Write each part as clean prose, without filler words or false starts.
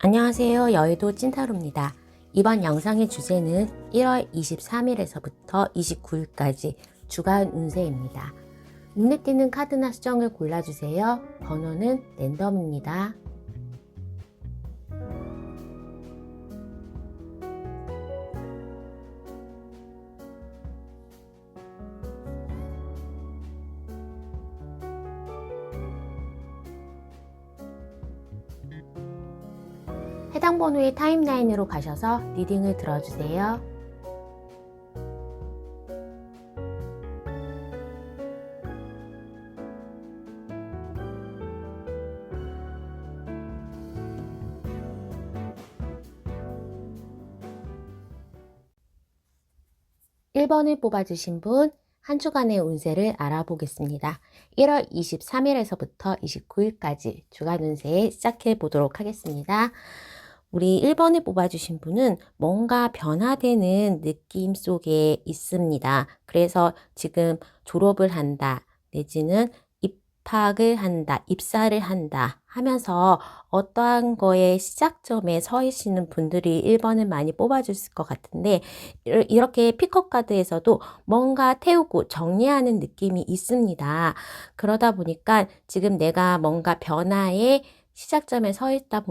안녕하세요. 여의도 찐타로입니다. 이번 영상의 주제는 1월 23일에서부터 29일까지 주간 운세입니다. 눈에 띄는 카드나 수정을 골라주세요. 번호는 랜덤입니다. 해당 번호의 타임라인으로 가셔서 리딩을 들어주세요. (1번을) 뽑아주신 분 한 주간의 운세를 알아보겠습니다. 1월 23일에서부터 29일까지 주간 운세 시작해 보도록 하겠습니다. 우리 1번을 뽑아주신 분은 뭔가 변화되는 느낌 속에 있습니다. 그래서 지금 졸업을 한다, 내지는 입학을 한다, 입사를 한다 하면서 어떠한 거의 시작점에 서 계시는 분들이 1번을 많이 뽑아줬을 것 같은데, 이렇게 픽업 카드에서도 뭔가 태우고 정리하는 느낌이 있습니다. 그러다 보니까 지금 내가 뭔가 변화의 시작점에 서 있다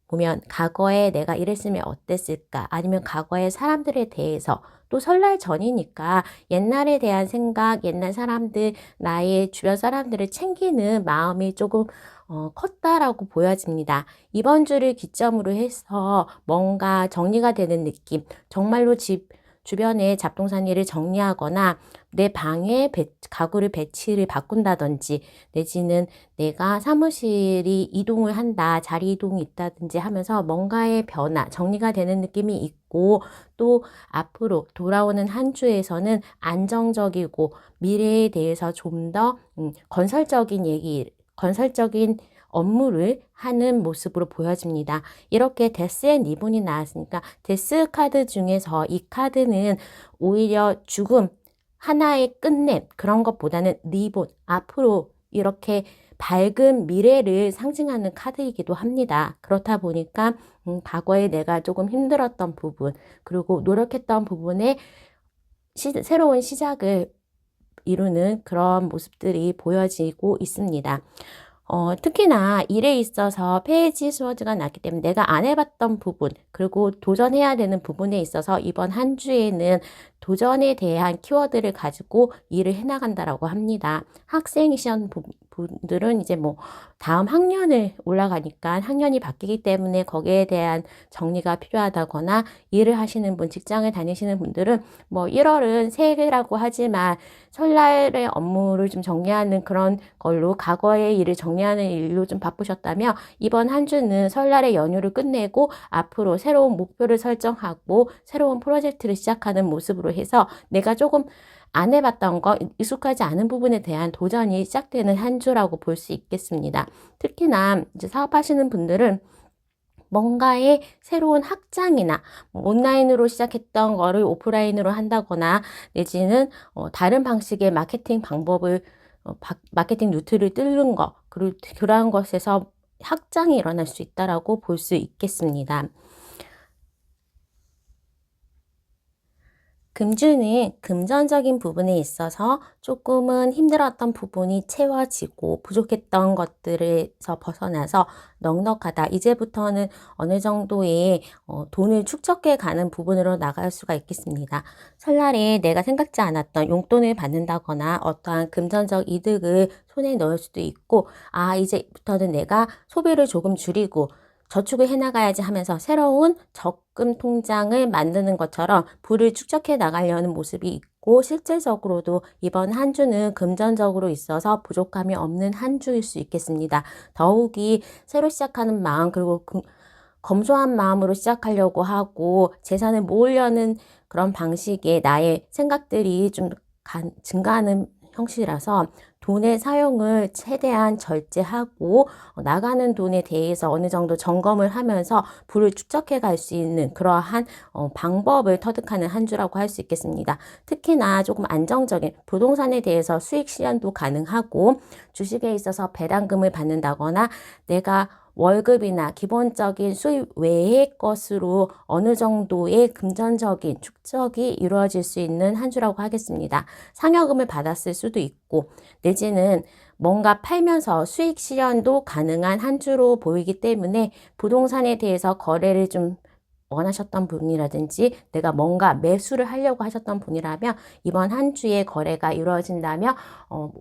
보면 과거에 내가 이랬으면 어땠을까, 아니면 과거의 사람들에 대해서, 또 설날 전이니까 옛날에 대한 생각, 옛날 사람들, 나의 주변 사람들을 챙기는 마음이 조금 컸다라고 보여집니다. 이번 주를 기점으로 해서 뭔가 정리가 되는 느낌, 정말로 주변에 잡동사니 일을 정리하거나 내 방에 가구를 배치를 바꾼다든지, 내지는 내가 사무실이 이동을 한다, 자리 이동이 있다든지 하면서 뭔가의 변화, 정리가 되는 느낌이 있고, 또 앞으로 돌아오는 한 주에서는 안정적이고 미래에 대해서 좀 더 건설적인 업무를 하는 모습으로 보여집니다. 이렇게 데스 앤 리본이 나왔으니까 데스 카드 중에서 이 카드는 오히려 죽음, 하나의 끝냄, 그런 것보다는 리본, 앞으로 이렇게 밝은 미래를 상징하는 카드이기도 합니다. 그렇다 보니까 과거에 내가 조금 힘들었던 부분, 그리고 노력했던 부분에 새로운 시작을 이루는 그런 모습들이 보여지고 있습니다. 특히나 일에 있어서 페이지 스워드가 났기 때문에 내가 안 해봤던 부분, 그리고 도전해야 되는 부분에 있어서 이번 한 주에는 도전에 대한 키워드를 가지고 일을 해나간다라고 합니다. 학생이신 분들은 이제 뭐 다음 학년을 올라가니까 학년이 바뀌기 때문에 거기에 대한 정리가 필요하다거나, 일을 하시는 분, 직장을 다니시는 분들은 뭐 1월은 새해라고 하지만 설날의 업무를 좀 정리하는 그런 걸로, 과거의 일을 정리하는 일로 좀 바쁘셨다면 이번 한 주는 설날의 연휴를 끝내고 앞으로 새로운 목표를 설정하고 새로운 프로젝트를 시작하는 모습으로 해서 내가 조금 안 해봤던 거, 익숙하지 않은 부분에 대한 도전이 시작되는 한 주라고 볼 수 있겠습니다. 특히나 이제 사업하시는 분들은 뭔가의 새로운 확장이나 온라인으로 시작했던 거를 오프라인으로 한다거나, 내지는 다른 방식의 마케팅 방법을, 마케팅 루트를 뚫는 거, 그리고 그러한 것에서 확장이 일어날 수 있다라고 볼 수 있겠습니다. 금주는 금전적인 부분에 있어서 조금은 힘들었던 부분이 채워지고, 부족했던 것들에서 벗어나서 넉넉하다, 이제부터는 어느 정도의 돈을 축적해 가는 부분으로 나갈 수가 있겠습니다. 설날에 내가 생각지 않았던 용돈을 받는다거나 어떠한 금전적 이득을 손에 넣을 수도 있고, 이제부터는 내가 소비를 조금 줄이고 저축을 해나가야지 하면서 새로운 적금 통장을 만드는 것처럼 부를 축적해 나가려는 모습이 있고, 실질적으로도 이번 한 주는 금전적으로 있어서 부족함이 없는 한 주일 수 있겠습니다. 더욱이 새로 시작하는 마음, 그리고 검소한 마음으로 시작하려고 하고 재산을 모으려는 그런 방식의 나의 생각들이 좀 증가하는 형식이라서 돈의 사용을 최대한 절제하고 나가는 돈에 대해서 어느 정도 점검을 하면서 부를 축적해 갈 수 있는 그러한 방법을 터득하는 한 주라고 할 수 있겠습니다. 특히나 조금 안정적인 부동산에 대해서 수익 실현도 가능하고, 주식에 있어서 배당금을 받는다거나 내가 월급이나 기본적인 수입 외의 것으로 어느 정도의 금전적인 축적이 이루어질 수 있는 한 주라고 하겠습니다. 상여금을 받았을 수도 있고 내지는 뭔가 팔면서 수익 실현도 가능한 한 주로 보이기 때문에 부동산에 대해서 거래를 좀 원하셨던 분이라든지 내가 뭔가 매수를 하려고 하셨던 분이라면 이번 한 주에 거래가 이루어진다면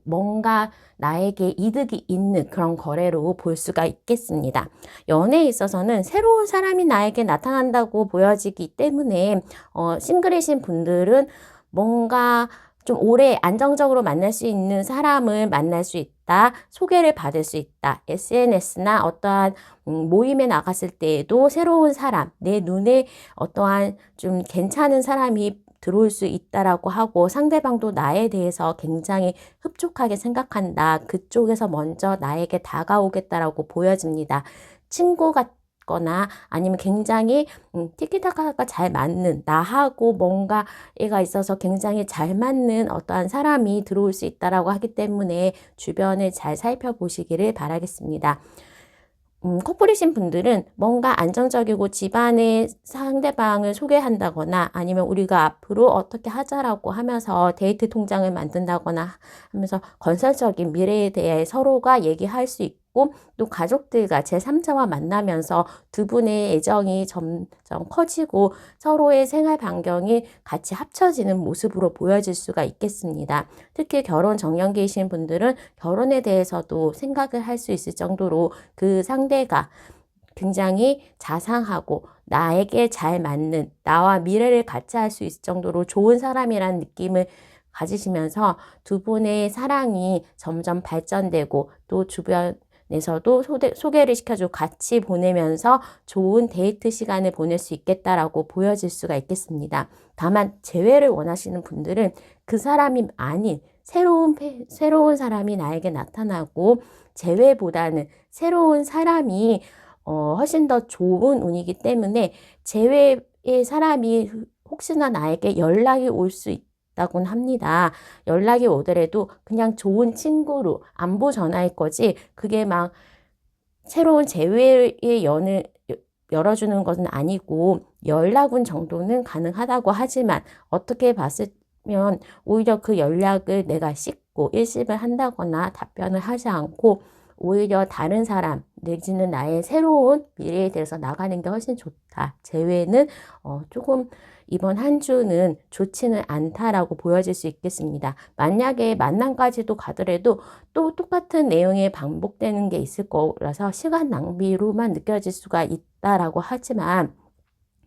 뭔가 나에게 이득이 있는 그런 거래로 볼 수가 있겠습니다. 연애에 있어서는 새로운 사람이 나에게 나타난다고 보여지기 때문에 싱글이신 분들은 뭔가 좀 오래 안정적으로 만날 수 있는 사람을 만날 수 있다. 소개를 받을 수 있다. SNS나 어떠한 모임에 나갔을 때에도 새로운 사람, 내 눈에 어떠한 좀 괜찮은 사람이 들어올 수 있다라고 하고 상대방도 나에 대해서 굉장히 흡족하게 생각한다. 그쪽에서 먼저 나에게 다가오겠다라고 보여집니다. 친구 같거나 아니면 굉장히 티키타카가 잘 맞는 나하고 뭔가 애가 있어서 굉장히 잘 맞는 어떠한 사람이 들어올 수 있다라고 하기 때문에 주변을 잘 살펴보시기를 바라겠습니다. 커플이신 분들은 뭔가 안정적이고 집안의 상대방을 소개한다거나 아니면 우리가 앞으로 어떻게 하자라고 하면서 데이트 통장을 만든다거나 하면서 건설적인 미래에 대해 서로가 얘기할 수 있고 또 가족들과 제3자와 만나면서 두 분의 애정이 점점 커지고 서로의 생활 반경이 같이 합쳐지는 모습으로 보여질 수가 있겠습니다. 특히 결혼 정년기이신 분들은 결혼에 대해서도 생각을 할 수 있을 정도로 그 상대가 굉장히 자상하고 나에게 잘 맞는 나와 미래를 같이 할 수 있을 정도로 좋은 사람이라는 느낌을 가지시면서 두 분의 사랑이 점점 발전되고 또 주변에서도 소개를 시켜주고 같이 보내면서 좋은 데이트 시간을 보낼 수 있겠다라고 보여질 수가 있겠습니다. 다만 재회를 원하시는 분들은 그 사람이 아닌 새로운 사람이 나에게 나타나고 재회보다는 새로운 사람이 훨씬 더 좋은 운이기 때문에 재회의 사람이 혹시나 나에게 연락이 올 수 있다곤 합니다. 연락이 오더라도 그냥 좋은 친구로 안부 전화일 거지 그게 막 새로운 재회의 연을 열어주는 것은 아니고 연락운 정도는 가능하다고 하지만 어떻게 봤으면 오히려 그 연락을 내가 씻고 일십을 한다거나 답변을 하지 않고 오히려 다른 사람 내지는 나의 새로운 미래에 대해서 나가는 게 훨씬 좋다. 재회는 조금 이번 한 주는 좋지는 않다라고 보여질 수 있겠습니다. 만약에 만남까지도 가더라도 또 똑같은 내용이 반복되는 게 있을 거라서 시간 낭비로만 느껴질 수가 있다라고 하지만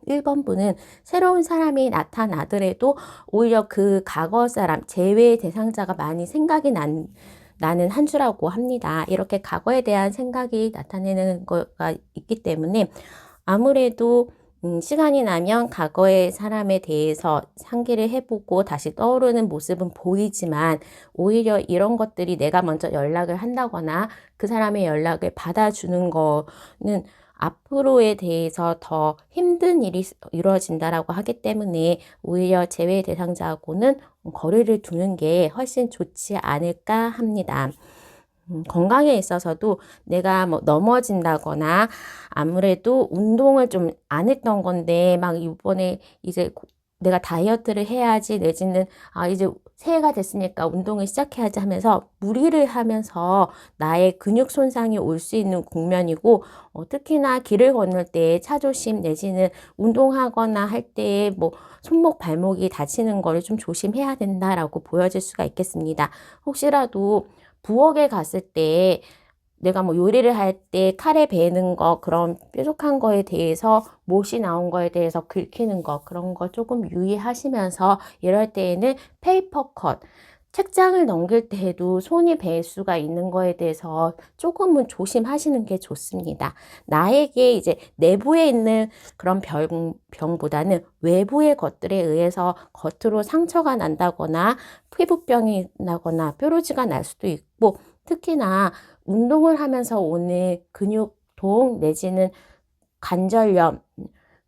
1번분은 새로운 사람이 나타나더라도 오히려 그 과거 사람, 재회 대상자가 많이 생각이 나는 한 주라고 합니다. 이렇게 과거에 대한 생각이 나타내는 거가 있기 때문에 아무래도 시간이 나면 과거의 사람에 대해서 상기를 해보고 다시 떠오르는 모습은 보이지만 오히려 이런 것들이 내가 먼저 연락을 한다거나 그 사람의 연락을 받아주는 거는 앞으로에 대해서 더 힘든 일이 이루어진다라고 하기 때문에 오히려 재회 대상자하고는 거리를 두는 게 훨씬 좋지 않을까 합니다. 건강에 있어서도 내가 뭐 넘어진다거나 아무래도 운동을 좀 안 했던 건데 막 이번에 이제 내가 다이어트를 해야지 내지는 이제 새해가 됐으니까 운동을 시작해야지 하면서 무리를 하면서 나의 근육 손상이 올 수 있는 국면이고 특히나 길을 건널 때 차조심 내지는 운동하거나 할 때 뭐 손목 발목이 다치는 거를 좀 조심해야 된다라고 보여질 수가 있겠습니다. 혹시라도 부엌에 갔을 때 내가 뭐 요리를 할 때 칼에 베는 거 그런 뾰족한 거에 대해서 못이 나온 거에 대해서 긁히는 거 그런 거 조금 유의하시면서 이럴 때에는 페이퍼 컷 책장을 넘길 때에도 손이 베일 수가 있는 거에 대해서 조금은 조심하시는 게 좋습니다. 나에게 이제 내부에 있는 그런 병보다는 외부의 것들에 의해서 겉으로 상처가 난다거나 피부병이 나거나 뾰루지가 날 수도 있고 특히나 운동을 하면서 오는 근육통 내지는 관절염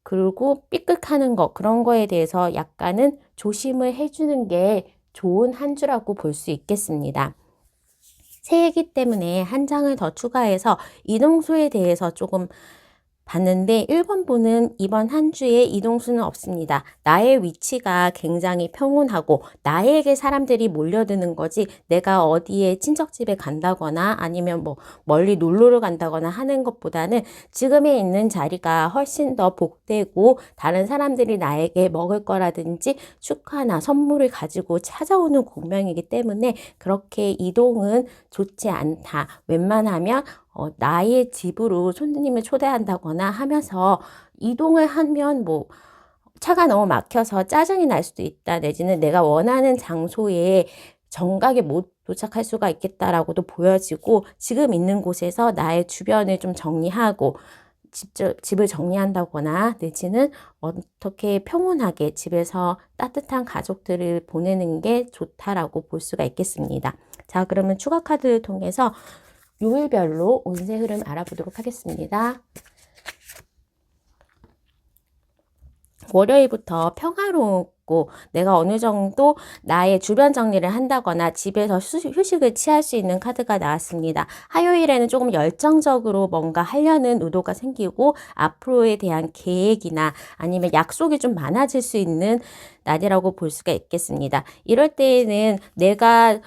그리고 삐끗하는 거 그런 거에 대해서 약간은 조심을 해주는 게 좋은 한 주라고 볼 수 있겠습니다. 새해이기 때문에 한 장을 더 추가해서 이동수에 대해서 조금 봤는데 1번분은 이번 한 주에 이동수는 없습니다. 나의 위치가 굉장히 평온하고 나에게 사람들이 몰려드는 거지 내가 어디에 친척집에 간다거나 아니면 뭐 멀리 놀러를 간다거나 하는 것보다는 지금에 있는 자리가 훨씬 더 복되고 다른 사람들이 나에게 먹을 거라든지 축하나 선물을 가지고 찾아오는 공명이기 때문에 그렇게 이동은 좋지 않다. 웬만하면 나의 집으로 손님을 초대한다거나 하면서 이동을 하면 뭐 차가 너무 막혀서 짜증이 날 수도 있다. 내지는 내가 원하는 장소에 정각에 못 도착할 수가 있겠다라고도 보여지고 지금 있는 곳에서 나의 주변을 좀 정리하고 집을 정리한다거나 내지는 어떻게 평온하게 집에서 따뜻한 가족들을 보내는 게 좋다라고 볼 수가 있겠습니다. 자, 그러면 추가 카드를 통해서 요일별로 운세 흐름 알아보도록 하겠습니다. 월요일부터 평화롭고 내가 어느 정도 나의 주변 정리를 한다거나 집에서 휴식을 취할 수 있는 카드가 나왔습니다. 화요일에는 조금 열정적으로 뭔가 하려는 의도가 생기고 앞으로에 대한 계획이나 아니면 약속이 좀 많아질 수 있는 날이라고 볼 수가 있겠습니다. 이럴 때에는 내가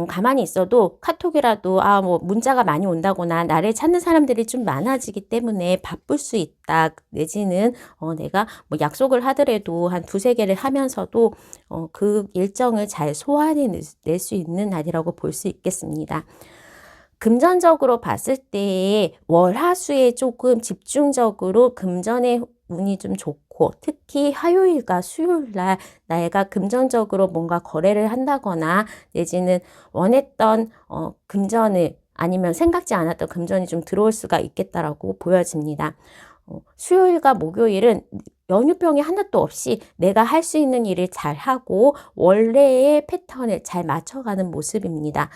가만히 있어도 카톡이라도 뭐 문자가 많이 온다거나 나를 찾는 사람들이 좀 많아지기 때문에 바쁠 수 있다. 내지는 내가 뭐 약속을 하더라도 한 두세 개를 하면서도 그 일정을 잘 소화해낼 수 있는 날이라고 볼 수 있겠습니다. 금전적으로 봤을 때 월화수에 조금 집중적으로 금전의 운이 좀 좋고 특히 화요일과 수요일날 내가 금전적으로 뭔가 거래를 한다거나 내지는 원했던 금전을 아니면 생각지 않았던 금전이 좀 들어올 수가 있겠다라고 보여집니다. 수요일과 목요일은 연휴병이 하나도 없이 내가 할 수 있는 일을 잘 하고 원래의 패턴을 잘 맞춰가는 모습입니다.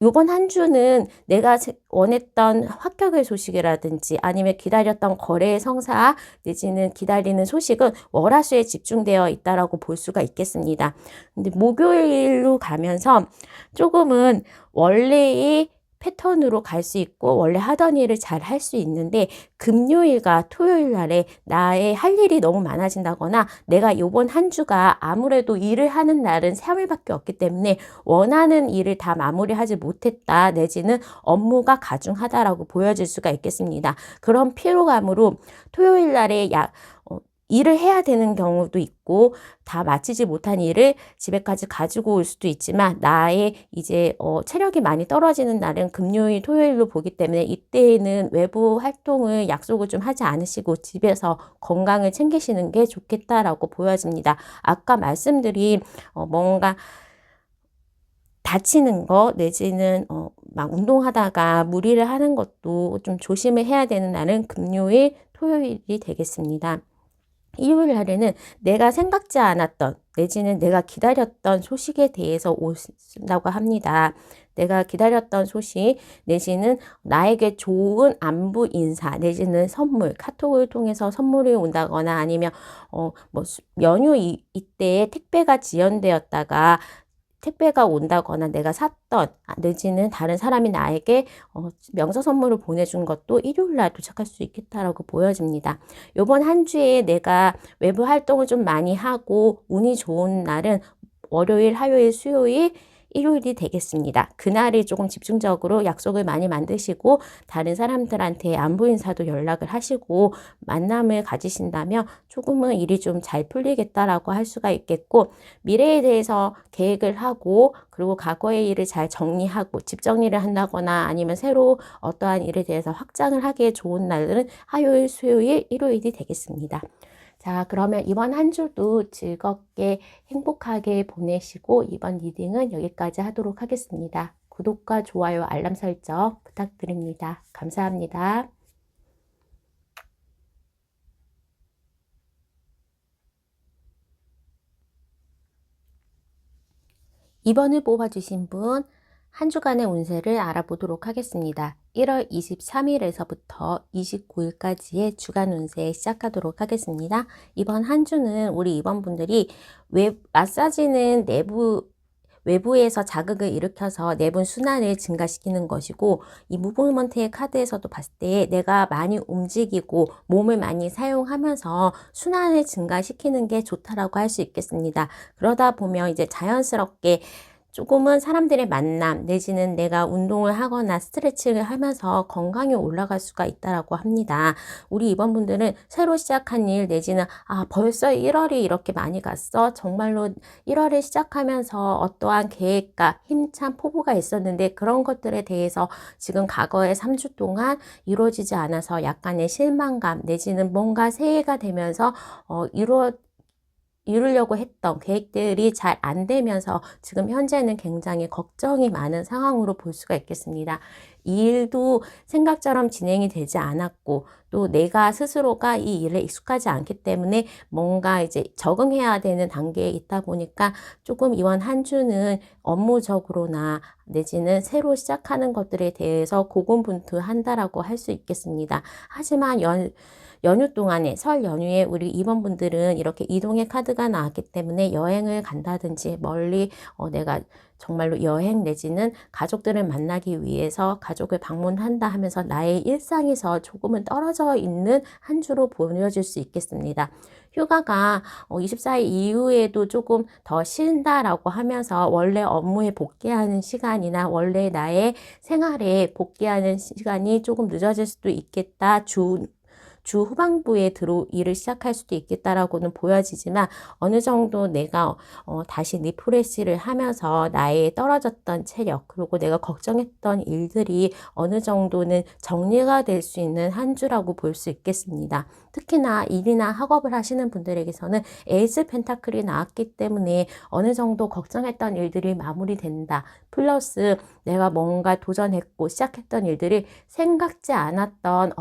요번 한 주는 내가 원했던 합격의 소식이라든지 아니면 기다렸던 거래의 성사 내지는 기다리는 소식은 월화수에 집중되어 있다라고 볼 수가 있겠습니다. 근데 목요일로 가면서 조금은 원래의 패턴으로 갈 수 있고 원래 하던 일을 잘 할 수 있는데 금요일과 토요일 날에 나의 할 일이 너무 많아진다거나 내가 이번 한 주가 아무래도 일을 하는 날은 3일밖에 없기 때문에 원하는 일을 다 마무리하지 못했다 내지는 업무가 가중하다라고 보여질 수가 있겠습니다. 그런 피로감으로 토요일 날에 일을 해야 되는 경우도 있고 다 마치지 못한 일을 집에까지 가지고 올 수도 있지만 나의 이제 체력이 많이 떨어지는 날은 금요일, 토요일로 보기 때문에 이때에는 외부 활동을 약속을 좀 하지 않으시고 집에서 건강을 챙기시는 게 좋겠다라고 보여집니다. 아까 말씀드린 뭔가 다치는 거 내지는 막 운동하다가 무리를 하는 것도 좀 조심을 해야 되는 날은 금요일, 토요일이 되겠습니다. 일요일 날에는 내가 생각지 않았던 내지는 내가 기다렸던 소식에 대해서 오신다고 합니다. 내가 기다렸던 소식 내지는 나에게 좋은 안부 인사 내지는 선물, 카톡을 통해서 선물이 온다거나 아니면 뭐 연휴 이때에 택배가 지연되었다가 택배가 온다거나 내가 샀던 내지는 다른 사람이 나에게 명사 선물을 보내준 것도 일요일 날 도착할 수 있겠다라고 보여집니다. 이번 한 주에 내가 외부 활동을 좀 많이 하고 운이 좋은 날은 월요일, 화요일, 수요일, 일요일이 되겠습니다. 그날이 조금 집중적으로 약속을 많이 만드시고 다른 사람들한테 안부 인사도 연락을 하시고 만남을 가지신다면 조금은 일이 좀 잘 풀리겠다라고 할 수가 있겠고 미래에 대해서 계획을 하고 그리고 과거의 일을 잘 정리하고 집 정리를 한다거나 아니면 새로 어떠한 일에 대해서 확장을 하기에 좋은 날은 화요일, 수요일, 일요일이 되겠습니다. 자, 그러면 이번 한 주도 즐겁게 행복하게 보내시고 이번 리딩은 여기까지 하도록 하겠습니다. 구독과 좋아요, 알람 설정 부탁드립니다. 감사합니다. 이번을 뽑아주신 분 한 주간의 운세를 알아보도록 하겠습니다. 1월 23일에서부터 29일까지의 주간 운세 시작하도록 하겠습니다. 이번 한 주는 우리 이번 분들이 마사지는 외부에서 자극을 일으켜서 내분 순환을 증가시키는 것이고, 이 무브먼트의 카드에서도 봤을 때 내가 많이 움직이고 몸을 많이 사용하면서 순환을 증가시키는 게 좋다라고 할 수 있겠습니다. 그러다 보면 이제 자연스럽게 조금은 사람들의 만남 내지는 내가 운동을 하거나 스트레칭을 하면서 건강이 올라갈 수가 있다라고 합니다. 우리 이번 분들은 새로 시작한 일 내지는 벌써 1월이 이렇게 많이 갔어? 정말로 1월을 시작하면서 어떠한 계획과 힘찬 포부가 있었는데 그런 것들에 대해서 지금 과거의 3주 동안 이루어지지 않아서 약간의 실망감 내지는 뭔가 새해가 되면서 이루려고 했던 계획들이 잘 안 되면서 지금 현재는 굉장히 걱정이 많은 상황으로 볼 수가 있겠습니다. 이 일도 생각처럼 진행이 되지 않았고 또 내가 스스로가 이 일에 익숙하지 않기 때문에 뭔가 이제 적응해야 되는 단계에 있다 보니까 조금 이번 한 주는 업무적으로나 내지는 새로 시작하는 것들에 대해서 고군분투한다라고 할 수 있겠습니다. 하지만 연휴 동안에 설 연휴에 우리 임원분들은 이렇게 이동의 카드가 나왔기 때문에 여행을 간다든지 멀리 내가 정말로 여행 내지는 가족들을 만나기 위해서 가족을 방문한다 하면서 나의 일상에서 조금은 떨어져 있는 한 주로 보여질 수 있겠습니다. 휴가가 24일 이후에도 조금 더 쉰다라고 하면서 원래 업무에 복귀하는 시간이나 원래 나의 생활에 복귀하는 시간이 조금 늦어질 수도 있겠다. 주 후반부에 일을 시작할 수도 있겠다라고는 보여지지만 어느 정도 내가 다시 리프레시를 하면서 나의 떨어졌던 체력 그리고 내가 걱정했던 일들이 어느 정도는 정리가 될 수 있는 한 주라고 볼 수 있겠습니다. 특히나 일이나 학업을 하시는 분들에게서는 에이스 펜타클이 나왔기 때문에 어느 정도 걱정했던 일들이 마무리된다. 플러스 내가 뭔가 도전했고 시작했던 일들이 생각지 않았던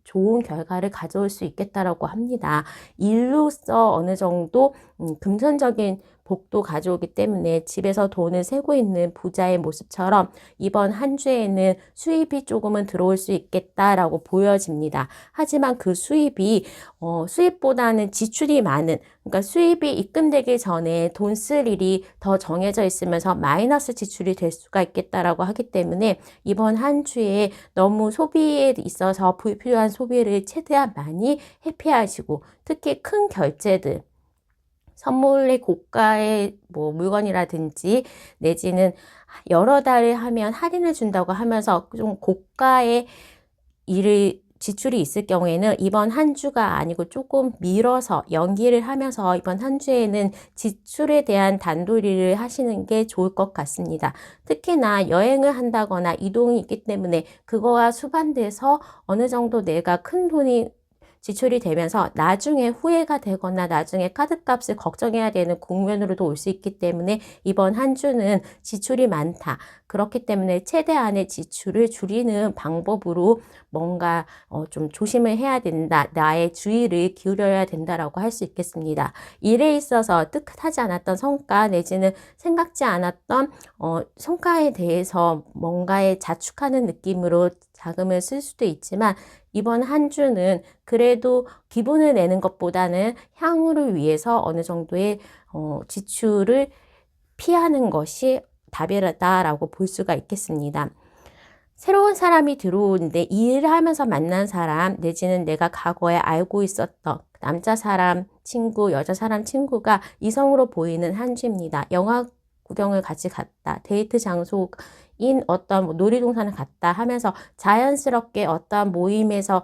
좋은 결과를 가져올 수 있겠다라고 합니다. 일로서 어느 정도 금전적인 복도 가져오기 때문에 집에서 돈을 세고 있는 부자의 모습처럼 이번 한 주에는 수입이 조금은 들어올 수 있겠다라고 보여집니다. 하지만 그 수입보다는 지출이 많은, 그러니까 수입이 입금되기 전에 돈 쓸 일이 더 정해져 있으면서 마이너스 지출이 될 수가 있겠다라고 하기 때문에 이번 한 주에 너무 소비에 있어서 불필요한 소비를 최대한 많이 회피하시고 특히 큰 결제들 선물의 고가의 물건이라든지 내지는 여러 달을 하면 할인을 준다고 하면서 좀 고가의 지출이 있을 경우에는 이번 한 주가 아니고 조금 미뤄서 연기를 하면서 이번 한 주에는 지출에 대한 단도리를 하시는 게 좋을 것 같습니다. 특히나 여행을 한다거나 이동이 있기 때문에 그거와 수반돼서 어느 정도 내가 큰 돈이 지출이 되면서 나중에 후회가 되거나 나중에 카드값을 걱정해야 되는 국면으로도 올 수 있기 때문에 이번 한 주는 지출이 많다. 그렇기 때문에 최대한의 지출을 줄이는 방법으로 뭔가 좀 조심을 해야 된다. 나의 주의를 기울여야 된다라고 할 수 있겠습니다. 일에 있어서 뜻하지 않았던 성과 내지는 생각지 않았던 성과에 대해서 뭔가에 자축하는 느낌으로 자금을 쓸 수도 있지만 이번 한 주는 그래도 기분을 내는 것보다는 향후를 위해서 어느 정도의 지출을 피하는 것이 답이다라고 볼 수가 있겠습니다. 새로운 사람이 들어오는데 이 일을 하면서 만난 사람 내지는 내가 과거에 알고 있었던 남자 사람 친구, 여자 사람 친구가 이성으로 보이는 한 주입니다. 영화 구경을 같이 갔다. 데이트 장소인 어떤 놀이동산을 갔다 하면서 자연스럽게 어떤 모임에서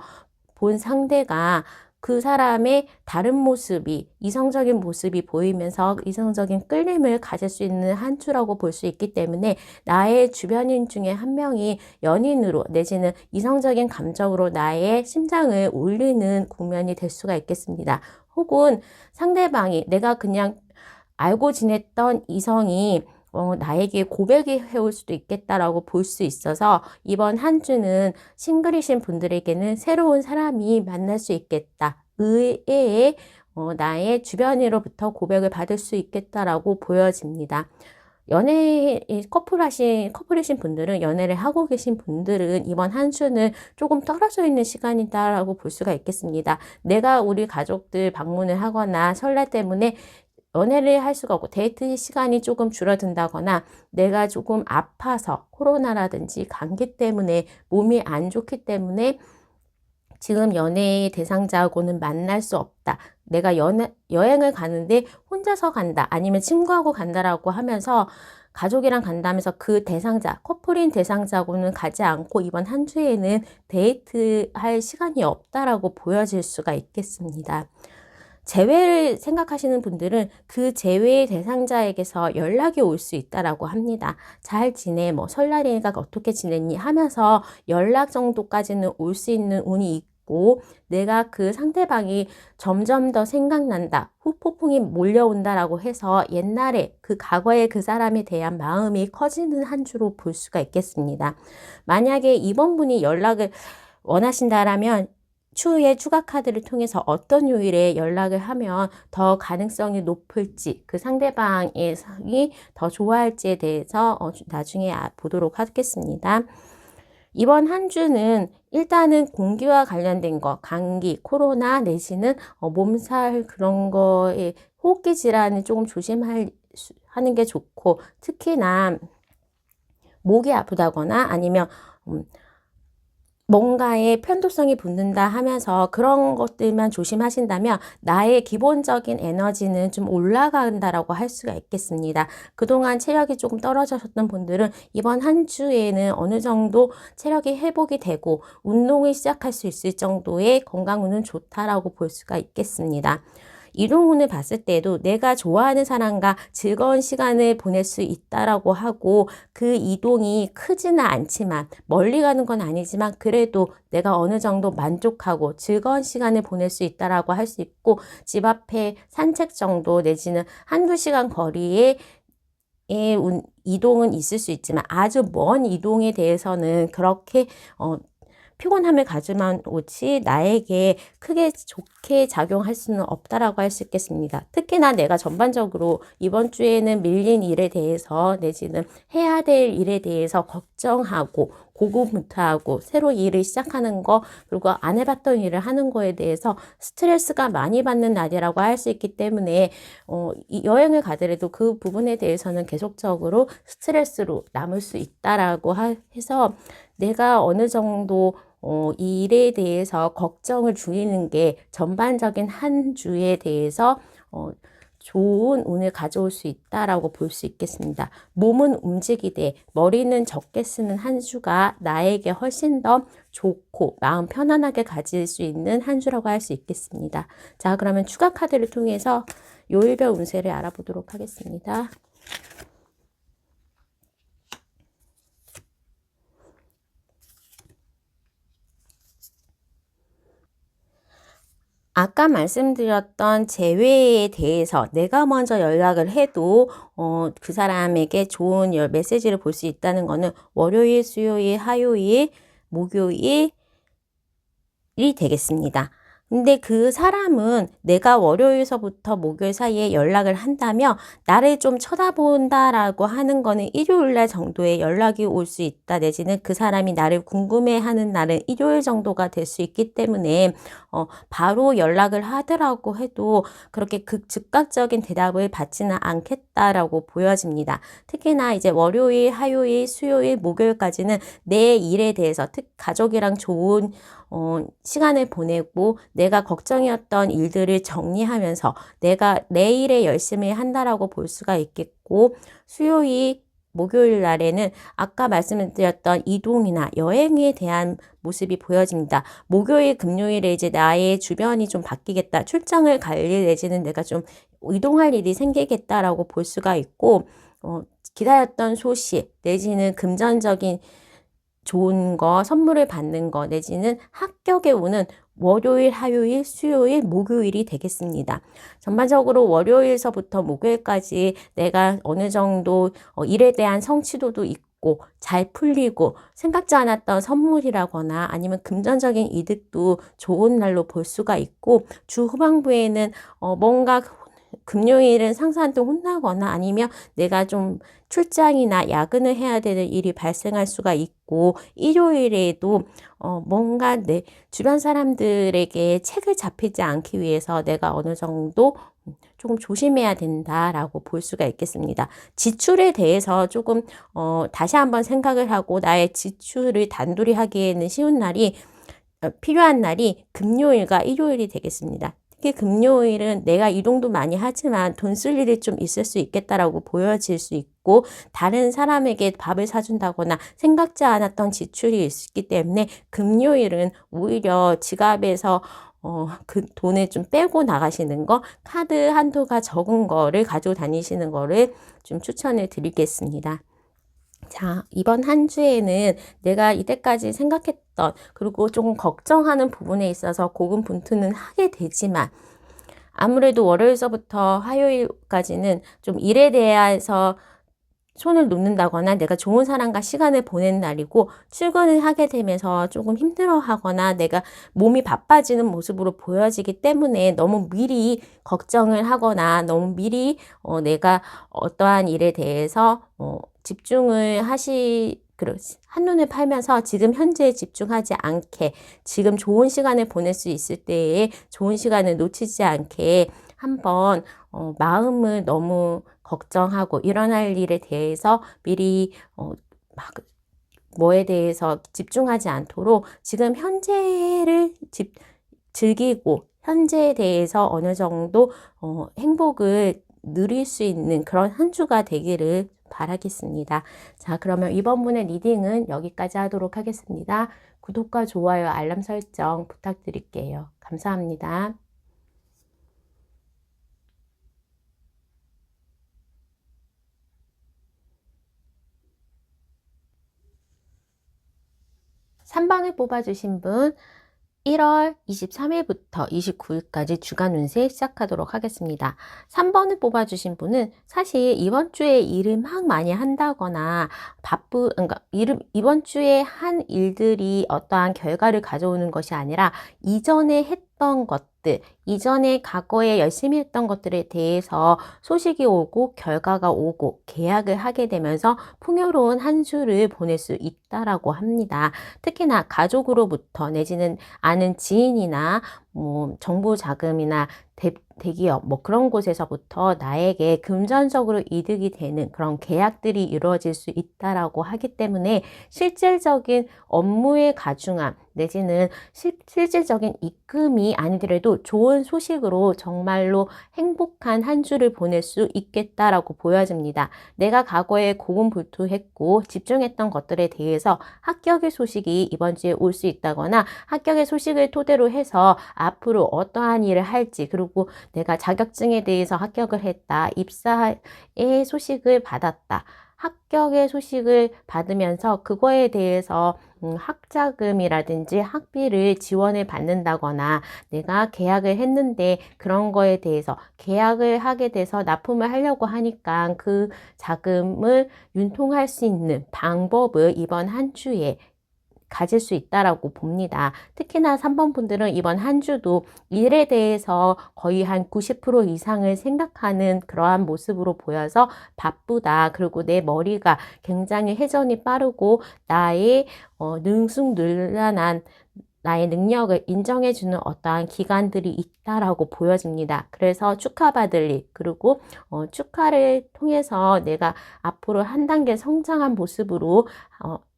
본 상대가 그 사람의 다른 모습이 이성적인 모습이 보이면서 이성적인 끌림을 가질 수 있는 한 주라고 볼 수 있기 때문에 나의 주변인 중에 한 명이 연인으로 내지는 이성적인 감정으로 나의 심장을 울리는 국면이 될 수가 있겠습니다. 혹은 상대방이 내가 그냥 알고 지냈던 이성이 나에게 고백이 해올 수도 있겠다라고 볼 수 있어서 이번 한 주는 싱글이신 분들에게는 새로운 사람이 만날 수 있겠다. 의외의 나의 주변으로부터 고백을 받을 수 있겠다라고 보여집니다. 커플이신 분들은 연애를 하고 계신 분들은 이번 한 주는 조금 떨어져 있는 시간이다라고 볼 수가 있겠습니다. 내가 우리 가족들 방문을 하거나 설날 때문에 연애를 할 수가 없고 데이트 시간이 조금 줄어든다거나 내가 조금 아파서 코로나라든지 감기 때문에 몸이 안 좋기 때문에 지금 연애의 대상자하고는 만날 수 없다. 내가 여행을 가는데 혼자서 간다. 아니면 친구하고 간다라고 하면서 가족이랑 간다면서 그 대상자, 커플인 대상자하고는 가지 않고 이번 한 주에는 데이트할 시간이 없다라고 보여질 수가 있겠습니다. 재회를 생각하시는 분들은 그 재회의 대상자에게서 연락이 올 수 있다라고 합니다. 잘 지내, 뭐 설날이니까 어떻게 지냈니 하면서 연락 정도까지는 올 수 있는 운이 있고 내가 그 상대방이 점점 더 생각난다, 후폭풍이 몰려온다라고 해서 옛날에 그 과거의 그 사람에 대한 마음이 커지는 한 주로 볼 수가 있겠습니다. 만약에 이번 분이 연락을 원하신다라면 추후에 추가 카드를 통해서 어떤 요일에 연락을 하면 더 가능성이 높을지, 그 상대방이 더 좋아할지에 대해서 나중에 보도록 하겠습니다. 이번 한 주는 일단은 공기와 관련된 거, 감기, 코로나 내지는 몸살 그런 거에 호흡기 질환을 조금 조심하는 게 좋고, 특히나 목이 아프다거나 아니면 뭔가에 편도성이 붙는다 하면서 그런 것들만 조심하신다면 나의 기본적인 에너지는 좀 올라간다라고 할 수가 있겠습니다. 그동안 체력이 조금 떨어졌던 분들은 이번 한 주에는 어느 정도 체력이 회복이 되고 운동을 시작할 수 있을 정도의 건강운은 좋다라고 볼 수가 있겠습니다. 이동운을 봤을 때도 내가 좋아하는 사람과 즐거운 시간을 보낼 수 있다라고 하고 그 이동이 크지는 않지만 멀리 가는 건 아니지만 그래도 내가 어느 정도 만족하고 즐거운 시간을 보낼 수 있다라고 할 수 있고 집 앞에 산책 정도 내지는 한두 시간 거리에 이동은 있을 수 있지만 아주 먼 이동에 대해서는 그렇게 피곤함을 가져만 오지 나에게 크게 좋게 작용할 수는 없다라고 할 수 있겠습니다. 특히나 내가 전반적으로 이번 주에는 밀린 일에 대해서 내지는 해야 될 일에 대해서 걱정하고 고군분투하고 새로 일을 시작하는 거 그리고 안 해봤던 일을 하는 거에 대해서 스트레스가 많이 받는 날이라고 할 수 있기 때문에 이 여행을 가더라도 그 부분에 대해서는 계속적으로 스트레스로 남을 수 있다라고 해서 내가 어느 정도 이 일에 대해서 걱정을 줄이는 게 전반적인 한 주에 대해서 좋은 운을 가져올 수 있다라고 볼 수 있겠습니다. 몸은 움직이되 머리는 적게 쓰는 한 주가 나에게 훨씬 더 좋고 마음 편안하게 가질 수 있는 한 주라고 할 수 있겠습니다. 자, 그러면 추가 카드를 통해서 요일별 운세를 알아보도록 하겠습니다. 아까 말씀드렸던 재회에 대해서 내가 먼저 연락을 해도 그 사람에게 좋은 메시지를 볼 수 있다는 거는 월요일, 수요일, 화요일, 목요일이 되겠습니다. 근데 그 사람은 내가 월요일서부터 목요일 사이에 연락을 한다면 나를 좀 쳐다본다라고 하는 거는 일요일날 정도에 연락이 올 수 있다 내지는 그 사람이 나를 궁금해하는 날은 일요일 정도가 될 수 있기 때문에 바로 연락을 하더라고 해도 그렇게 즉각적인 대답을 받지는 않겠다라고 보여집니다. 특히나 이제 월요일, 화요일, 수요일, 목요일까지는 내 일에 대해서 가족이랑 좋은 시간을 보내고 내가 걱정이었던 일들을 정리하면서 내가 내 일에 열심히 한다라고 볼 수가 있겠고 수요일, 목요일 날에는 아까 말씀드렸던 이동이나 여행에 대한 모습이 보여집니다. 목요일, 금요일에 이제 나의 주변이 좀 바뀌겠다. 출장을 갈 일 내지는 내가 좀 이동할 일이 생기겠다라고 볼 수가 있고 기다렸던 소식 내지는 금전적인 좋은 거, 선물을 받는 거 내지는 합격에 오는 월요일, 화요일, 수요일, 목요일이 되겠습니다. 전반적으로 월요일서부터 목요일까지 내가 어느 정도 일에 대한 성취도도 있고 잘 풀리고 생각지 않았던 선물이라거나 아니면 금전적인 이득도 좋은 날로 볼 수가 있고 주 후반부에는 뭔가 금요일은 상사한테 혼나거나 아니면 내가 좀 출장이나 야근을 해야 되는 일이 발생할 수가 있고 일요일에도 뭔가 내 주변 사람들에게 책을 잡히지 않기 위해서 내가 어느 정도 조금 조심해야 된다라고 볼 수가 있겠습니다. 지출에 대해서 조금 다시 한번 생각을 하고 나의 지출을 단둘이 하기에는 쉬운 날이 필요한 날이 금요일과 일요일이 되겠습니다. 특히 금요일은 내가 이동도 많이 하지만 돈 쓸 일이 좀 있을 수 있겠다라고 보여질 수 있고 다른 사람에게 밥을 사준다거나 생각지 않았던 지출이 있기 때문에 금요일은 오히려 지갑에서 그 돈을 좀 빼고 나가시는 거, 카드 한도가 적은 거를 가지고 다니시는 거를 좀 추천을 드리겠습니다. 자, 이번 한 주에는 내가 이때까지 생각했던 그리고 조금 걱정하는 부분에 있어서 고군분투는 하게 되지만 아무래도 월요일서부터 화요일까지는 좀 일에 대해서 손을 놓는다거나 내가 좋은 사람과 시간을 보낸 날이고 출근을 하게 되면서 조금 힘들어하거나 내가 몸이 바빠지는 모습으로 보여지기 때문에 너무 미리 걱정을 하거나 너무 미리 내가 어떠한 일에 대해서 집중을 한눈을 팔면서 지금 현재에 집중하지 않게 지금 좋은 시간을 보낼 수 있을 때에 좋은 시간을 놓치지 않게 한번 마음을 너무 걱정하고 일어날 일에 대해서 미리 막 뭐에 대해서 집중하지 않도록 지금 현재를 즐기고 현재에 대해서 어느 정도 행복을 누릴 수 있는 그런 한 주가 되기를 바라겠습니다. 자, 그러면 이번 분의 리딩은 여기까지 하도록 하겠습니다. 구독과 좋아요, 알람 설정 부탁드릴게요. 감사합니다. (3번을) 뽑아주신 분 1월 23일부터 29일까지 주간 운세 시작하도록 하겠습니다. 3번을 뽑아주신 분은 사실 이번 주에 일을 막 많이 한다거나 그러니까 이번 주에 한 일들이 어떠한 결과를 가져오는 것이 아니라 이전에 했던 것들, 이전에 과거에 열심히 했던 것들에 대해서 소식이 오고 결과가 오고 계약을 하게 되면서 풍요로운 한 주를 보낼 수 있다라고 합니다. 특히나 가족으로부터 내지는 아는 지인이나 뭐 정부 자금이나 대기업 뭐 그런 곳에서부터 나에게 금전적으로 이득이 되는 그런 계약들이 이루어질 수 있다라고 하기 때문에 실질적인 업무의 가중함 내지는 실질적인 입금이 아니더라도 좋은 소식으로 정말로 행복한 한 주를 보낼 수 있겠다라고 보여집니다. 내가 과거에 고군분투했고 집중했던 것들에 대해서 합격의 소식이 이번 주에 올 수 있다거나 합격의 소식을 토대로 해서 앞으로 어떠한 일을 할지 그리고 내가 자격증에 대해서 합격을 했다. 입사의 소식을 받았다. 합격의 소식을 받으면서 그거에 대해서 학자금이라든지 학비를 지원을 받는다거나 내가 계약을 했는데 그런 거에 대해서 계약을 하게 돼서 납품을 하려고 하니까 그 자금을 윤통할 수 있는 방법을 이번 한 주에 가질 수 있다라고 봅니다. 특히나 3번 분들은 이번 한 주도 일에 대해서 거의 한 90% 이상을 생각하는 그러한 모습으로 보여서 바쁘다. 그리고 내 머리가 굉장히 회전이 빠르고 나의 능숙능란한 나의 능력을 인정해주는 어떠한 기간들이 있다라고 보여집니다. 그래서 축하받을 일, 그리고 축하를 통해서 내가 앞으로 한 단계 성장한 모습으로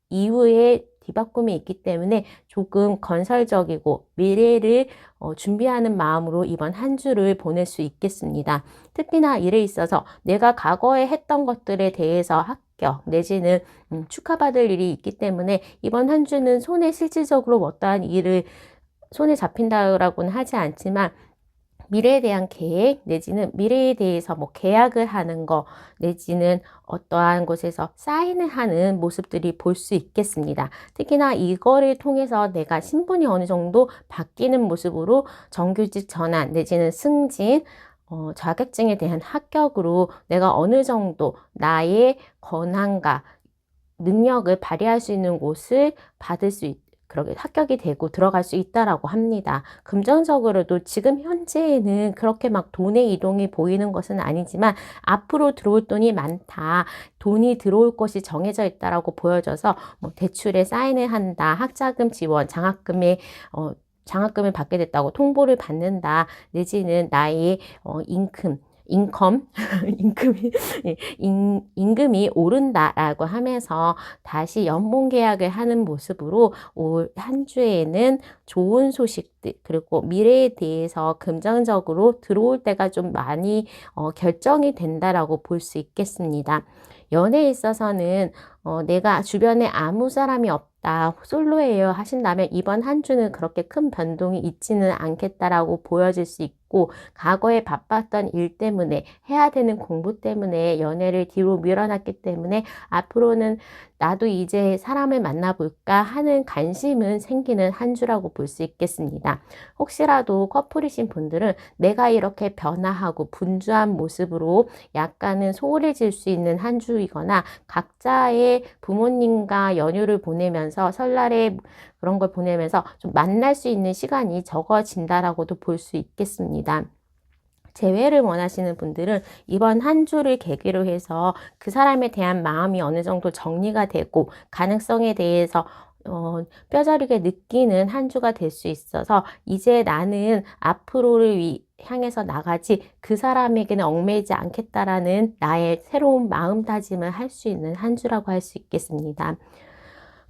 이후에 뒤바꿈이 있기 때문에 조금 건설적이고 미래를 준비하는 마음으로 이번 한 주를 보낼 수 있겠습니다. 특히나 일에 있어서 내가 과거에 했던 것들에 대해서 합격 내지는 축하받을 일이 있기 때문에 이번 한 주는 손에 실질적으로 어떠한 일을 손에 잡힌다라고는 하지 않지만 미래에 대한 계획 내지는 미래에 대해서 뭐 계약을 하는 거 내지는 어떠한 곳에서 사인을 하는 모습들이 볼 수 있겠습니다. 특히나 이거를 통해서 내가 신분이 어느 정도 바뀌는 모습으로 정규직 전환 내지는 승진 자격증에 대한 합격으로 내가 어느 정도 나의 권한과 능력을 발휘할 수 있는 곳을 받을 수 그렇게 합격이 되고 들어갈 수 있다라고 합니다. 금전적으로도 지금 현재에는 그렇게 막 돈의 이동이 보이는 것은 아니지만 앞으로 들어올 돈이 많다. 돈이 들어올 것이 정해져 있다라고 보여져서 뭐 대출에 사인을 한다. 학자금 지원, 장학금을 받게 됐다고 통보를 받는다. 내지는 나의 임금 인컴, 임금이, 임금이 오른다라고 하면서 다시 연봉 계약을 하는 모습으로 올 한 주에는 좋은 소식들, 그리고 미래에 대해서 긍정적으로 들어올 때가 좀 많이 결정이 된다라고 볼 수 있겠습니다. 연애에 있어서는 내가 주변에 아무 사람이 없다, 솔로예요 하신다면 이번 한 주는 그렇게 큰 변동이 있지는 않겠다라고 보여질 수 있고, 과거에 바빴던 일 때문에 해야 되는 공부 때문에 연애를 뒤로 밀어놨기 때문에 앞으로는 나도 이제 사람을 만나볼까 하는 관심은 생기는 한 주라고 볼 수 있겠습니다. 혹시라도 커플이신 분들은 내가 이렇게 변화하고 분주한 모습으로 약간은 소홀해질 수 있는 한 주이거나, 각자의 부모님과 연휴를 보내면서 설날에 그런 걸 보내면서 좀 만날 수 있는 시간이 적어진다라고도 볼 수 있겠습니다. 재회를 원하시는 분들은 이번 한 주를 계기로 해서 그 사람에 대한 마음이 어느 정도 정리가 되고 가능성에 대해서 뼈저리게 느끼는 한 주가 될 수 있어서, 이제 나는 앞으로를 향해서 나가지 그 사람에게는 얽매이지 않겠다라는 나의 새로운 마음다짐을 할 수 있는 한 주라고 할 수 있겠습니다.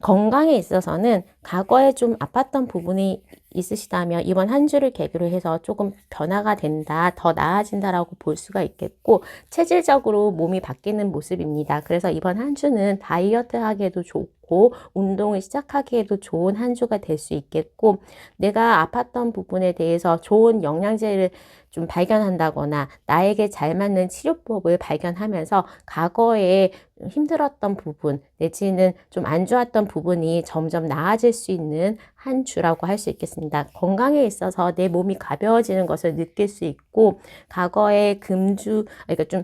건강에 있어서는 과거에 좀 아팠던 부분이 있으시다면 이번 한 주를 계기로 해서 조금 변화가 된다, 더 나아진다라고 볼 수가 있겠고, 체질적으로 몸이 바뀌는 모습입니다. 그래서 이번 한 주는 다이어트 하기에도 좋고 운동을 시작하기에도 좋은 한 주가 될 수 있겠고, 내가 아팠던 부분에 대해서 좋은 영양제를 좀 발견한다거나 나에게 잘 맞는 치료법을 발견하면서 과거에 힘들었던 부분 내지는 좀 안 좋았던 부분이 점점 나아질 수 있는 한 주라고 할 수 있겠습니다. 건강에 있어서 내 몸이 가벼워지는 것을 느낄 수 있고, 과거에 그러니까 좀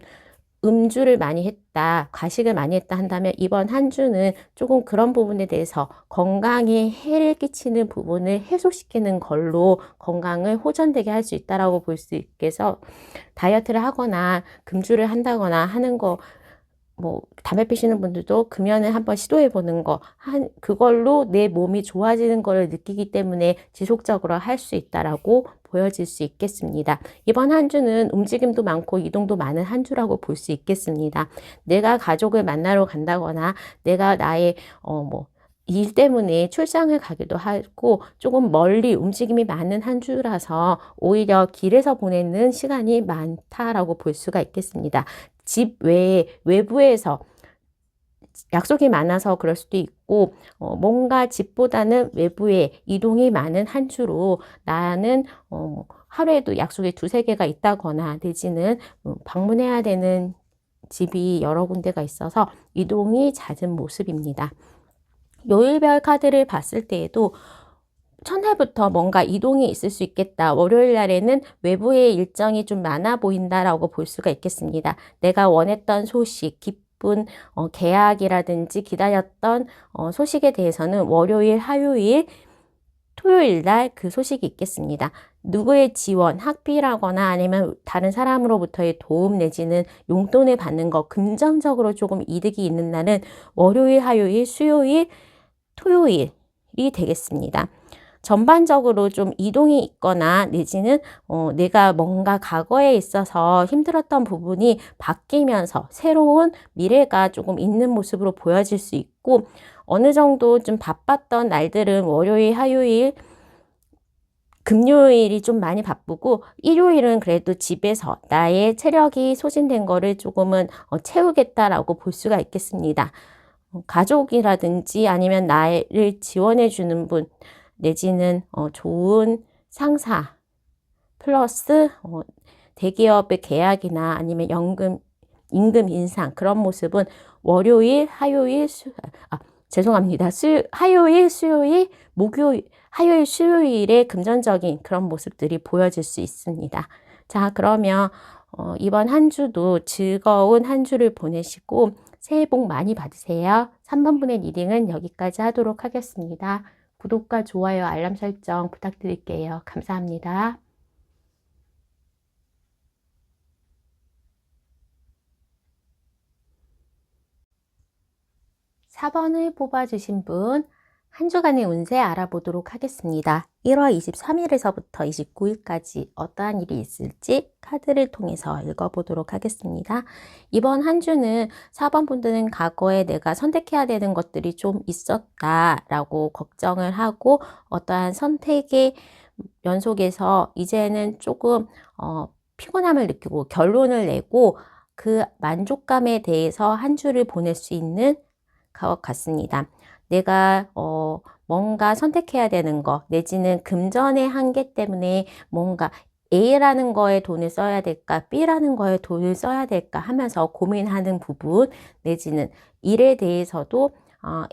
음주를 많이 했다, 과식을 많이 했다 한다면 이번 한 주는 조금 그런 부분에 대해서 건강에 해를 끼치는 부분을 해소시키는 걸로 건강을 호전되게 할 수 있다라고 볼 수 있겠어, 다이어트를 하거나 금주를 한다거나 하는 거, 담배 피시는 분들도 금연을 한번 시도해 보는 거, 그걸로 내 몸이 좋아지는 걸 느끼기 때문에 지속적으로 할 수 있다라고 보여질 수 있겠습니다. 이번 한 주는 움직임도 많고 이동도 많은 한 주라고 볼 수 있겠습니다. 내가 가족을 만나러 간다거나 내가 나의 일 때문에 출장을 가기도 하고 조금 멀리 움직임이 많은 한 주라서 오히려 길에서 보내는 시간이 많다라고 볼 수가 있겠습니다. 집 외에 외부에서 약속이 많아서 그럴 수도 있고, 뭔가 집보다는 외부에 이동이 많은 한 주로 나는 하루에도 약속이 두세 개가 있다거나 내지는 방문해야 되는 집이 여러 군데가 있어서 이동이 잦은 모습입니다. 요일별 카드를 봤을 때에도 첫날부터 뭔가 이동이 있을 수 있겠다, 월요일 날에는 외부의 일정이 좀 많아 보인다라고 볼 수가 있겠습니다. 내가 원했던 소식, 기쁜 계약이라든지 기다렸던 소식에 대해서는 월요일, 화요일, 토요일 날 그 소식이 있겠습니다. 누구의 지원, 학비라거나 아니면 다른 사람으로부터의 도움 내지는 용돈을 받는 거, 금전적으로 조금 이득이 있는 날은 월요일, 화요일, 수요일, 토요일이 되겠습니다. 전반적으로 좀 이동이 있거나 내지는 내가 뭔가 과거에 있어서 힘들었던 부분이 바뀌면서 새로운 미래가 조금 있는 모습으로 보여질 수 있고, 어느 정도 좀 바빴던 날들은 월요일, 화요일, 금요일이 좀 많이 바쁘고, 일요일은 그래도 집에서 나의 체력이 소진된 거를 조금은 채우겠다라고 볼 수가 있겠습니다. 가족이라든지 아니면 나를 지원해 주는 분 내지는 좋은 상사 플러스 대기업의 계약이나 아니면 임금 인상, 그런 모습은 월요일, 화요일, 죄송합니다. 화요일, 수요일, 목요일, 화요일, 수요일에 금전적인 그런 모습들이 보여질 수 있습니다. 자, 그러면 이번 한 주도 즐거운 한 주를 보내시고 새해 복 많이 받으세요. 3번 분의 리딩은 여기까지 하도록 하겠습니다. 구독과 좋아요, 알람 설정 부탁드릴게요. 감사합니다. 4번을 뽑아주신 분, 한 주간의 운세 알아보도록 하겠습니다. 1월 23일에서부터 29일까지 어떠한 일이 있을지 카드를 통해서 읽어보도록 하겠습니다. 이번 한 주는 4번 분들은 과거에 내가 선택해야 되는 것들이 좀 있었다라고 걱정을 하고 어떠한 선택의 연속에서 이제는 조금 피곤함을 느끼고 결론을 내고 그 만족감에 대해서 한 주를 보낼 수 있는 것 같습니다. 내가 뭔가 선택해야 되는 거 내지는 금전의 한계 때문에 뭔가 A라는 거에 돈을 써야 될까 B라는 거에 돈을 써야 될까 하면서 고민하는 부분 내지는 일에 대해서도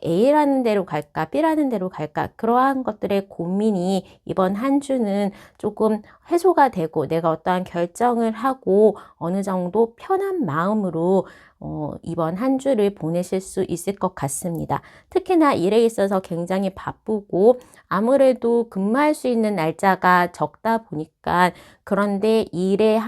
A라는 데로 갈까 B라는 데로 갈까 그러한 것들의 고민이 이번 한 주는 조금 해소가 되고 내가 어떠한 결정을 하고 어느 정도 편한 마음으로 이번 한 주를 보내실 수 있을 것 같습니다. 특히나 일에 있어서 굉장히 바쁘고 아무래도 근무할 수 있는 날짜가 적다 보니까 그런데 일의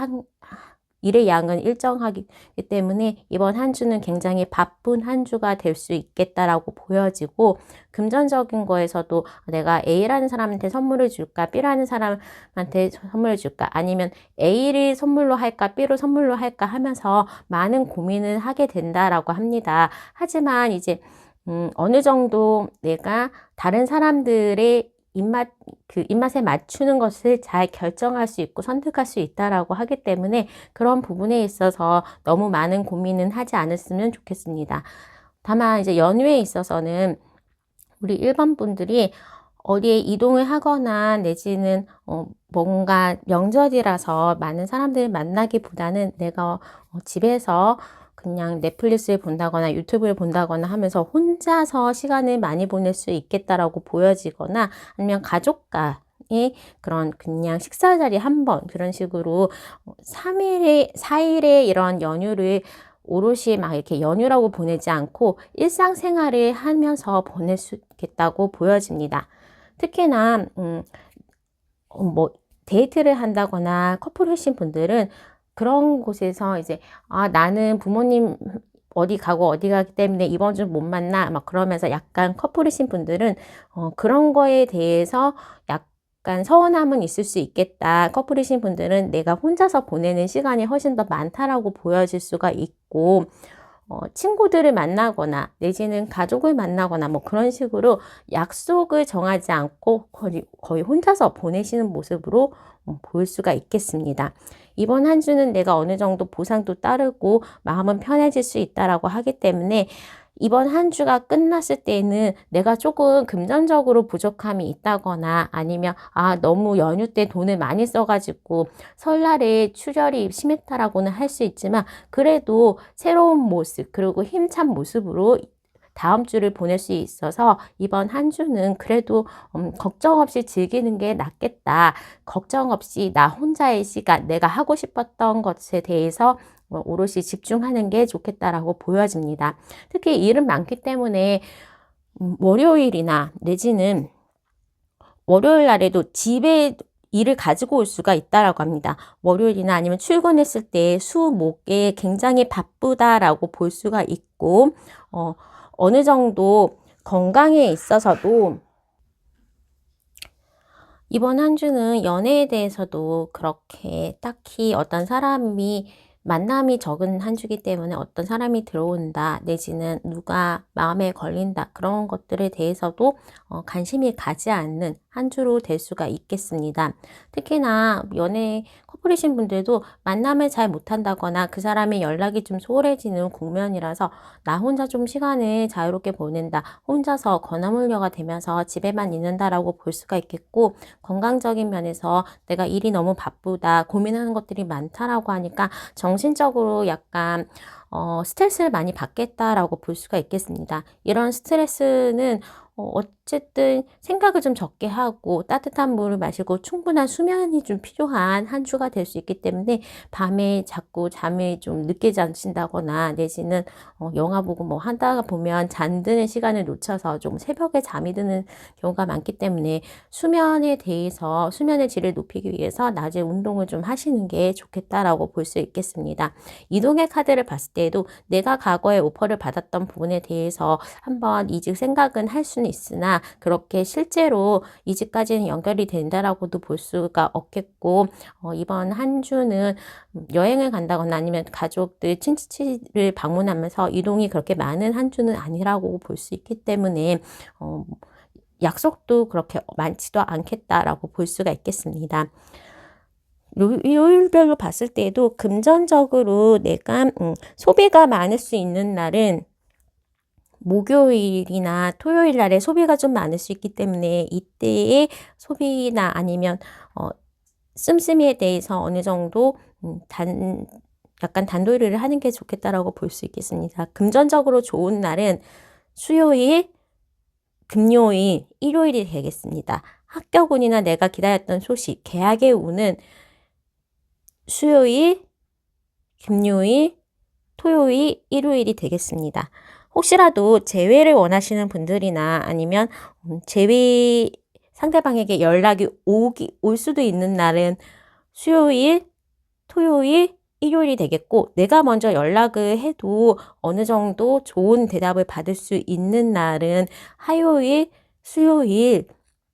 양은 일정하기 때문에 이번 한 주는 굉장히 바쁜 한 주가 될 수 있겠다라고 보여지고 금전적인 거에서도 내가 A라는 사람한테 선물을 줄까 B라는 사람한테 선물을 줄까 아니면 A를 선물로 할까 B로 선물로 할까 하면서 많은 고민을 하게 된다라고 합니다. 하지만 이제 어느 정도 내가 다른 사람들의 입맛에 맞추는 것을 잘 결정할 수 있고 선택할 수 있다라고 하기 때문에 그런 부분에 있어서 너무 많은 고민은 하지 않았으면 좋겠습니다. 다만 이제 연휴에 있어서는 우리 1번 분들이 어디에 이동을 하거나 내지는 뭔가 명절이라서 많은 사람들을 만나기보다는 내가 집에서 그냥 넷플릭스를 본다거나 유튜브를 본다거나 하면서 혼자서 시간을 많이 보낼 수 있겠다라고 보여지거나 아니면 가족과의 그런 그냥 식사 자리 한 번 그런 식으로 4일의 이런 연휴를 오롯이 막 이렇게 연휴라고 보내지 않고 일상생활을 하면서 보낼 수 있겠다고 보여집니다. 특히나 뭐 데이트를 한다거나 커플이신 분들은 그런 곳에서 이제 나는 부모님 어디 가기 때문에 이번 주 못 만나 막 그러면서 약간 커플이신 분들은 그런 거에 대해서 약간 서운함은 있을 수 있겠다. 커플이신 분들은 내가 혼자서 보내는 시간이 훨씬 더 많다라고 보여질 수가 있고 친구들을 만나거나 내지는 가족을 만나거나 뭐 그런 식으로 약속을 정하지 않고 거의 혼자서 보내시는 모습으로 보일 수가 있겠습니다. 이번 한 주는 내가 어느 정도 보상도 따르고 마음은 편해질 수 있다라고 하기 때문에 이번 한 주가 끝났을 때에는 내가 조금 금전적으로 부족함이 있다거나 아니면 너무 연휴 때 돈을 많이 써가지고 설날에 출혈이 심했다라고는 할 수 있지만 그래도 새로운 모습 그리고 힘찬 모습으로 다음 주를 보낼 수 있어서 이번 한 주는 그래도 걱정 없이 즐기는 게 낫겠다. 걱정 없이 나 혼자의 시간, 내가 하고 싶었던 것에 대해서 오롯이 집중하는 게 좋겠다라고 보여집니다. 특히 일은 많기 때문에 월요일이나 내지는 월요일 날에도 집에 일을 가지고 올 수가 있다라고 합니다. 월요일이나 아니면 출근했을 때 수, 목에 굉장히 바쁘다라고 볼 수가 있고 어느 정도 건강에 있어서도 이번 한 주는 연애에 대해서도 그렇게 딱히 어떤 사람이 만남이 적은 한 주기 때문에 어떤 사람이 들어온다 내지는 누가 마음에 걸린다 그런 것들에 대해서도 관심이 가지 않는 한 주로 될 수가 있겠습니다. 특히나 연애 커플이신 분들도 만남을 잘 못한다거나 그 사람의 연락이 좀 소홀해지는 국면이라서 나 혼자 좀 시간을 자유롭게 보낸다. 혼자서 건어물녀가 되면서 집에만 있는다라고 볼 수가 있겠고 건강적인 면에서 내가 일이 너무 바쁘다. 고민하는 것들이 많다라고 하니까 정신적으로 약간 스트레스를 많이 받겠다라고 볼 수가 있겠습니다. 이런 스트레스는 어쨌든 생각을 좀 적게 하고 따뜻한 물을 마시고 충분한 수면이 좀 필요한 한 주가 될 수 있기 때문에 밤에 자꾸 잠이 좀 늦게 자신다거나 내지는 영화 보고 뭐 하다가 보면 잠드는 시간을 놓쳐서 좀 새벽에 잠이 드는 경우가 많기 때문에 수면에 대해서 수면의 질을 높이기 위해서 낮에 운동을 좀 하시는 게 좋겠다라고 볼 수 있겠습니다. 이동의 카드를 봤을 때에도 내가 과거에 오퍼를 받았던 부분에 대해서 한번 이직 생각은 할 수는 있으나 그렇게 실제로 이직까지는 연결이 된다라고도 볼 수가 없겠고, 이번 한 주는 여행을 간다거나 아니면 가족들, 친지를 방문하면서 이동이 그렇게 많은 한 주는 아니라고 볼 수 있기 때문에 약속도 그렇게 많지도 않겠다라고 볼 수가 있겠습니다. 요일별로 봤을 때도 금전적으로 내가 소비가 많을 수 있는 날은 목요일이나 토요일 날에 소비가 좀 많을 수 있기 때문에 이때의 소비나 아니면 씀씀이에 대해서 어느 정도 약간 단도리를 하는 게 좋겠다라고 볼 수 있겠습니다. 금전적으로 좋은 날은 수요일, 금요일, 일요일이 되겠습니다. 합격운이나 내가 기다렸던 소식, 계약의 운은 수요일, 금요일, 토요일, 일요일이 되겠습니다. 혹시라도 재회를 원하시는 분들이나 아니면 재회 상대방에게 연락이 올 수도 있는 날은 수요일, 토요일, 일요일이 되겠고, 내가 먼저 연락을 해도 어느 정도 좋은 대답을 받을 수 있는 날은 화요일, 수요일,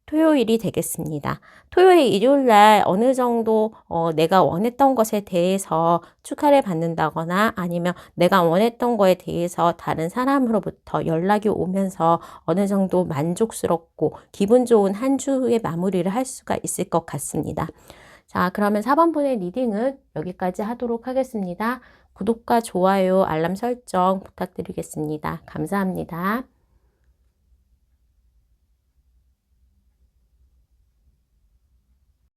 토요일이 되겠습니다. 토요일, 일요일 날 어느 정도 내가 원했던 것에 대해서 축하를 받는다거나 아니면 내가 원했던 거에 대해서 다른 사람으로부터 연락이 오면서 어느 정도 만족스럽고 기분 좋은 한 주의 마무리를 할 수가 있을 것 같습니다. 자, 그러면 4번분의 리딩은 여기까지 하도록 하겠습니다. 구독과 좋아요, 알람 설정 부탁드리겠습니다. 감사합니다.